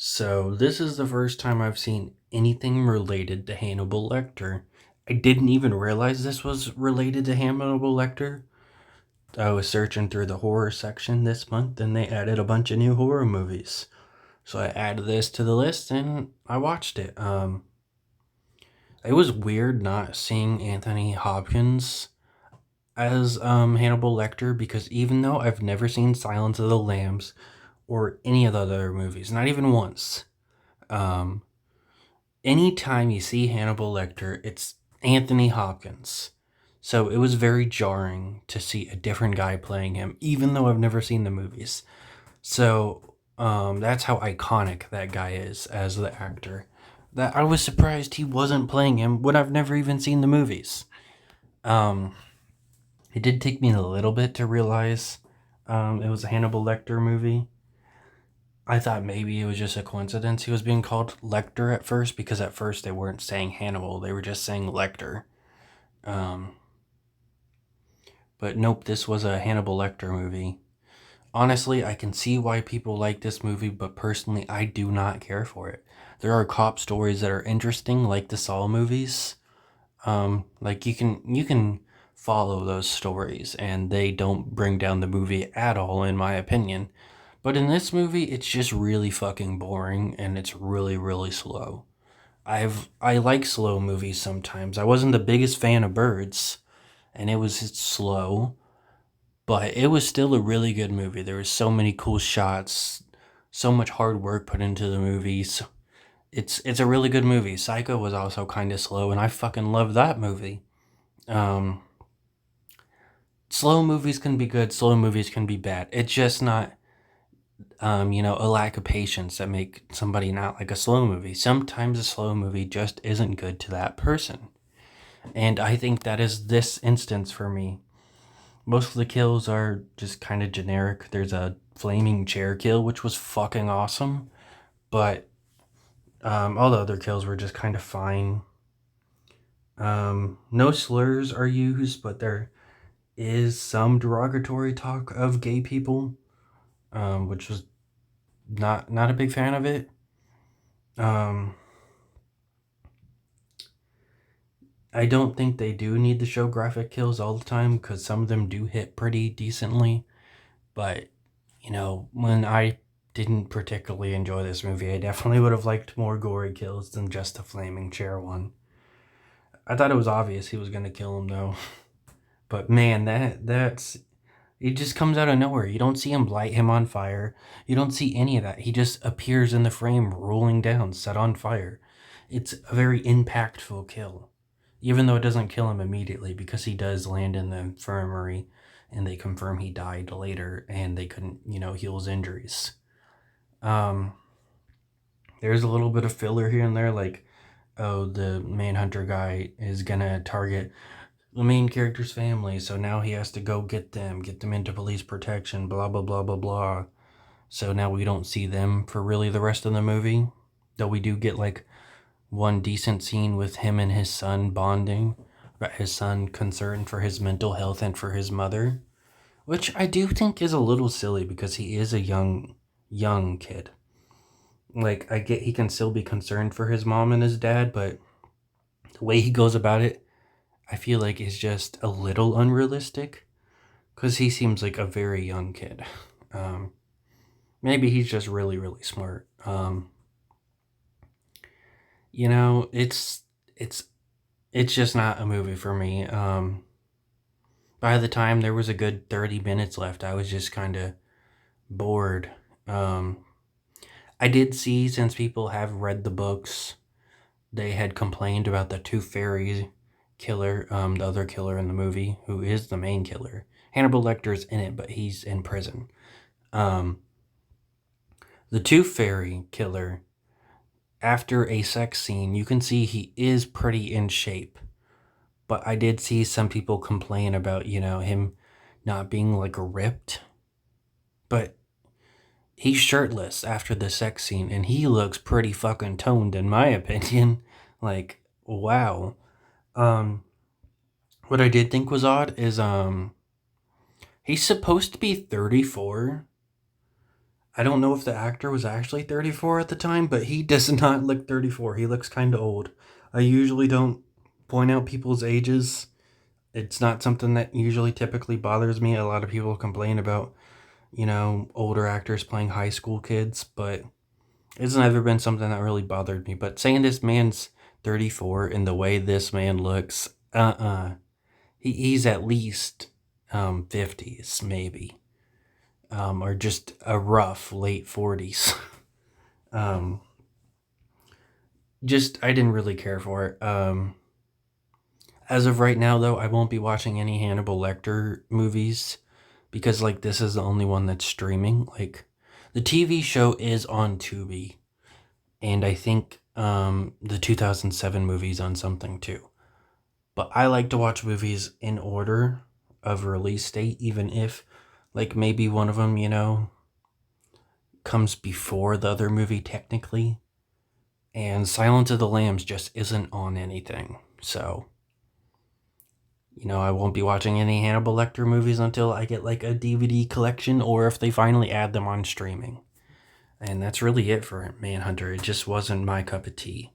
So, this is the first time I've seen anything related to Hannibal Lecter. I didn't even realize this was related to Hannibal Lecter. I was searching through the horror section this month and they added a bunch of new horror movies. So I added this to the list and I watched it. It was weird not seeing Anthony Hopkins as Hannibal Lecter because even though I've never seen Silence of the Lambs or any of the other movies, not even once, um, anytime you see Hannibal Lecter, it's Anthony Hopkins. So it was very jarring to see a different guy playing him, even though I've never seen the movies. So that's how iconic that guy is as the actor. That I was surprised he wasn't playing him when I've never even seen the movies. Um, it did take me a little bit to realize it was a Hannibal Lecter movie. I thought maybe it was just a coincidence he was being called Lecter at first because at first they weren't saying Hannibal, they were just saying Lecter. Um, but nope, this was a Hannibal Lecter movie. Honestly, I can see why people like this movie, but personally, I do not care for it. There are cop stories that are interesting, like the Saw movies. Like you can follow those stories, and they don't bring down the movie at all, in my opinion. But in this movie, it's just really fucking boring, and it's really really slow. I like slow movies sometimes. I wasn't the biggest fan of Birds, and it was slow, but it was still a really good movie. There was so many cool shots, so much hard work put into the movies. It's a really good movie. Psycho was also kind of slow, and I fucking love that movie. Um, Slow movies can be good. Slow movies can be bad. It's just not a lack of patience that make somebody not like a slow movie. Sometimes a slow movie just isn't good to that person. And I think that is this instance for me. Most of the kills are just kind of generic. There's a flaming chair kill, which was fucking awesome, but all the other kills were just kind of fine. No slurs are used, but there is some derogatory talk of gay people, which was not a big fan of it. Um, I don't think they do need to show graphic kills all the time because some of them do hit pretty decently. But when I didn't particularly enjoy this movie, I definitely would have liked more gory kills than just the flaming chair one. I thought it was obvious he was gonna kill him though. But man, that's it just comes out of nowhere. You don't see him light him on fire. You don't see any of that. He just appears in the frame rolling down, set on fire. It's a very impactful kill. Even though it doesn't kill him immediately because he does land in the infirmary and they confirm he died later and they couldn't, heal his injuries. Um there's a little bit of filler here and there, like, oh, the manhunter guy is gonna target the main character's family, so now he has to go get them into police protection, blah blah blah blah blah. So now we don't see them for really the rest of the movie. Though we do get like one decent scene with him and his son bonding about his son concerned for his mental health and for his mother. Which I do think is a little silly because he is a young kid. Like, I get he can still be concerned for his mom and his dad, but the way he goes about it, I feel like is just a little unrealistic because he seems like a very young kid. Um, Maybe he's just really, really smart. It's it's just not a movie for me. By the time there was a good 30 minutes left, I was just kind of bored. Um, I did see, since people have read the books, they had complained about the Tooth Fairy killer, the other killer in the movie, who is the main killer. Hannibal Lecter's in it, but he's in prison. Um, the Tooth Fairy killer, after a sex scene, you can see he is pretty in shape. But I did see some people complain about, him not being like ripped. But he's shirtless after the sex scene and he looks pretty fucking toned in my opinion. Like, wow. Um what I did think was odd is he's supposed to be 34 I don't know if the actor was actually 34 at the time, but he does not look 34. He looks kind of old. I usually don't point out people's ages. It's not something that usually typically bothers me. A lot of people complain about, older actors playing high school kids, but it's never been something that really bothered me. But saying this man's 34 and the way this man looks, he's at least 50s, maybe, or just a rough late 40s. um, just, I didn't really care for it. As of right now, though, I won't be watching any Hannibal Lecter movies because, like, this is the only one that's streaming. Like, the TV show is on Tubi, and I think the 2007 movie's on something too. But I like to watch movies in order of release date, even if, like, maybe one of them, comes before the other movie technically. And Silence of the Lambs just isn't on anything. So, I won't be watching any Hannibal Lecter movies until I get like a DVD collection or if they finally add them on streaming. And that's really it for Manhunter. It just wasn't my cup of tea.